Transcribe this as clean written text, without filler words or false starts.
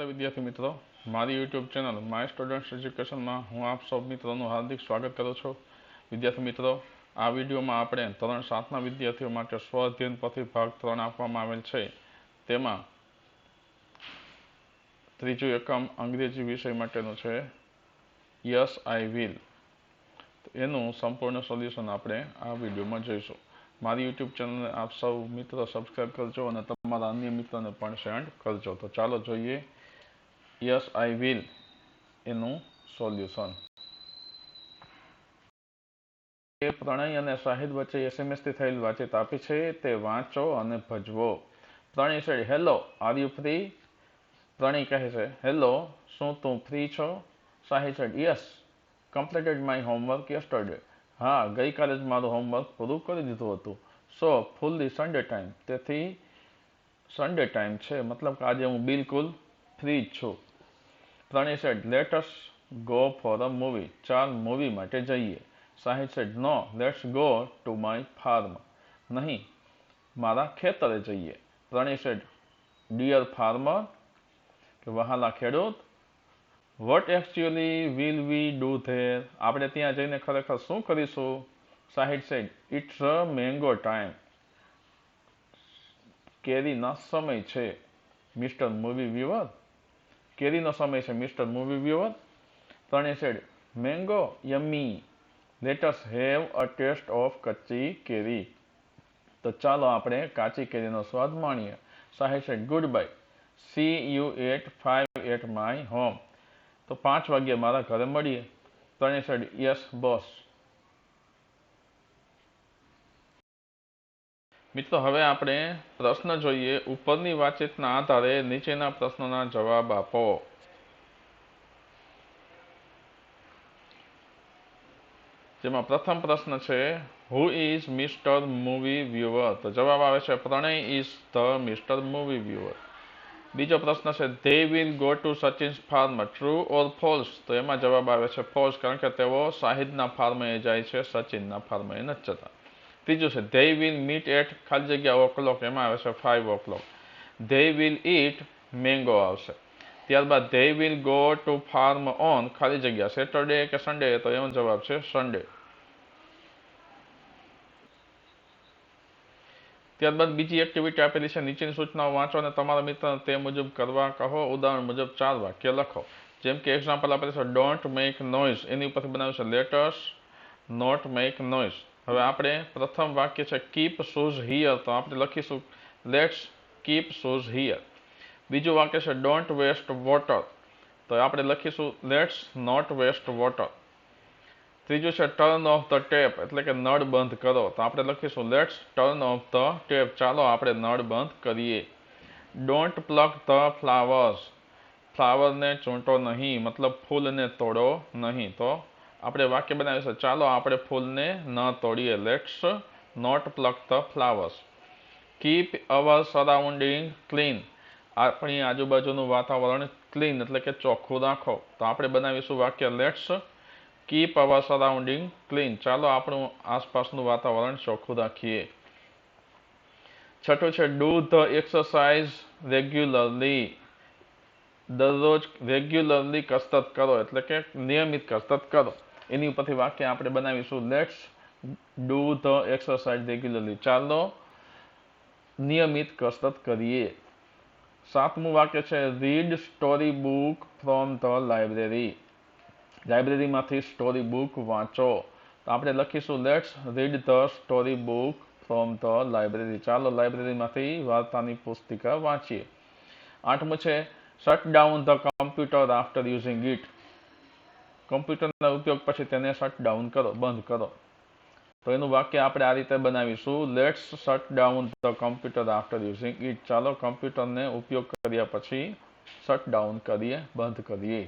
વિદ્યાર્થી મિત્રો, મારી યુટ્યુબ ચેનલ માય સ્ટુડન્ટ્સ એજ્યુકેશનમાં હું આપ સૌ મિત્રોનું હાર્દિક સ્વાગત કરું છું. વિદ્યાર્થી મિત્રો, આ વિડીયોમાં આપણે ધોરણ 7ના વિદ્યાર્થીઓ માટે સ્વ અધ્યયન પોથી ભાગ 3 આપવામાં આવેલ છે. તેમાં ત્રીજું એકમ અંગ્રેજી વિષય માટેનું છે યસ આઈ વિલ. એનું સંપૂર્ણ સોલ્યુશન આપણે આ વિડીયોમાં જોઈશું. મારી યુટ્યુબ ચેનલને આપ સૌ મિત્રો સબસ્ક્રાઈબ કરજો અને તમારા અન્ય મિત્રોને પણ સેન્ડ કરજો. તો ચાલો જોઈએ યસ આઈ વિલ એનું સોલ્યુશન. એ પ્રણય અને શાહિદ વચ્ચે એસએમએસથી થયેલ વાતચીત આપી છે, તે વાંચો અને ભજવો. Pranay said, hello, are you free? Pranay કહે છે, હેલો, શું તું ફ્રી છો? Shahid said, yes, completed my homework yesterday. હા, ગઈકાલે જ મારું હોમવર્ક પૂરું કરી દીધું હતું. સો ફૂલ્લી સન્ડે ટાઈમ, તેથી સન્ડે ટાઈમ છે, મતલબ કે આજે હું બિલકુલ ફ્રી જ છું. Pranay said, let us go for a movie. ચાલ મૂવી માટે જઈએ. Shahid said, no, let's go to my farm. નહીં, મારા ખેતરે જઈએ. પ્રણય said, ડિયર ફાર્મર, કે વહાલા ખેડૂત. What actually will we do there? આપણે ત્યાં જઈને ખરેખર શું કરીશું? Shahid said, it's a mango time. કેરીનો સમય છે. મિસ્ટર મૂવી વ્યુઅર, કેરીનો સમય છે mister movie viewer. Pranay said, mango yummy, let us have a taste of kacchi keri. તો ચાલો આપણે કાચી કેરીનો સ્વાદ માણીએ. Shahid said, goodbye, see you at 5 at my home. તો 5 વાગ્યે મારા ઘરે મળીએ. પ્રણય said, યસ બોસ. મિત્રો, હવે આપણે પ્રશ્ન જોઈએ. ઉપરની વાતચીતના આધારે નીચેના પ્રશ્નોના જવાબ આપો. જેમાં પ્રથમ પ્રશ્ન છે, who is mister movie viewer? તો જવાબ આવે છે, Pranay is the mister movie viewer. બીજો પ્રશ્ન છે, they will go to Sachin's farm, true or false? તો એમાં જવાબ આવે છે ફોલ્સ, કારણ કે તેઓ શાહિદના ફાર્મે જાય છે, સચિનના ફાર્મે નથી જતા. ત્રીજું છે, ધે વિલ મીટ એટ ખાલી જગ્યા o'clock, એમાં આવે છે 5 o'clock. They will it mango આવશે. ત્યારબાદ they will go two farm on ખાલી જગ્યા સેટરડે કે સન્ડે? તો એનો જવાબ છે સન્ડે. ત્યારબાદ બીજી એક્ટિવિટી આપેલી છે, નીચેની સૂચનાઓ વાંચો અને તમારા મિત્રને તે મુજબ કરવા કહો. ઉદાહરણ મુજબ 4 વાક્ય લખો. જેમ કે એક્ઝામ્પલ આપેલું છે, ડોન્ટ મેક નોઇઝ, એની ઉપરથી બનાવ્યું છે let us not make noise. હવે આપણે પ્રથમ વાક્ય છે કીપ શૂઝ હિયર, તો આપણે લખીશું લેટ્સ કીપ શૂઝ હિયર. બીજું વાક્ય છે ડોન્ટ વેસ્ટ વોટર, તો આપણે લખીશું લેટ્સ નોટ વેસ્ટ વોટર. ત્રીજું છે ટર્ન ઓફ ધ ટેપ, એટલે કે નળ બંધ કરો, તો આપણે લખીશું let's turn off the tap. ચાલો આપણે નળ બંધ કરીએ. ડોન્ટ પ્લક ધ ફ્લાવર્સ, ફ્લાવરને ચૂંટો નહીં, મતલબ ફૂલને તોડો નહીં. તો આપણે વાક્ય બનાવીશું, ચાલો આપણે ફૂલને ન તોડીએ. Let's not pluck the flowers. Keep our surrounding clean, આપણી આજુબાજુનું વાતાવરણ ક્લીન એટલે કે ચોખ્ખું રાખો, તો આપણે બનાવીશું વાક્ય let's keep our surrounding clean. ચાલો આપણું આસપાસનું વાતાવરણ ચોખ્ખું રાખીએ. છઠ્ઠું છે ડુ ધ એક્સરસાઇઝ રેગ્યુલરલી, દરરોજ રેગ્યુલરલી કસરત કરો, એટલે કે નિયમિત કસરત કરો. એની ઉપરથી વાક્ય આપણે બનાવીશું let's do the exercise regularly, ચાલો નિયમિત કસરત કરીએ. સાતમું વાક્ય છે read story book from the library, લાઇબ્રેરીમાંથી સ્ટોરી બુક વાંચો, તો આપણે લખીશું let's read the story book from the library, ચાલો લાઇબ્રેરીમાંથી વાર્તાની પુસ્તિકા વાંચીએ. આઠમું છે shut down the computer after using it, કમ્પ્યુટરના ઉપયોગ પછી તેને શટ ડાઉન કરો, બંધ કરો. તો એનું વાક્ય આપણે આ રીતે બનાવીશું let's shirt down the computer after using it, ચાલો કમ્પ્યુટરને ઉપયોગ કર્યા પછી શટ ડાઉન કરીએ, બંધ કરીએ.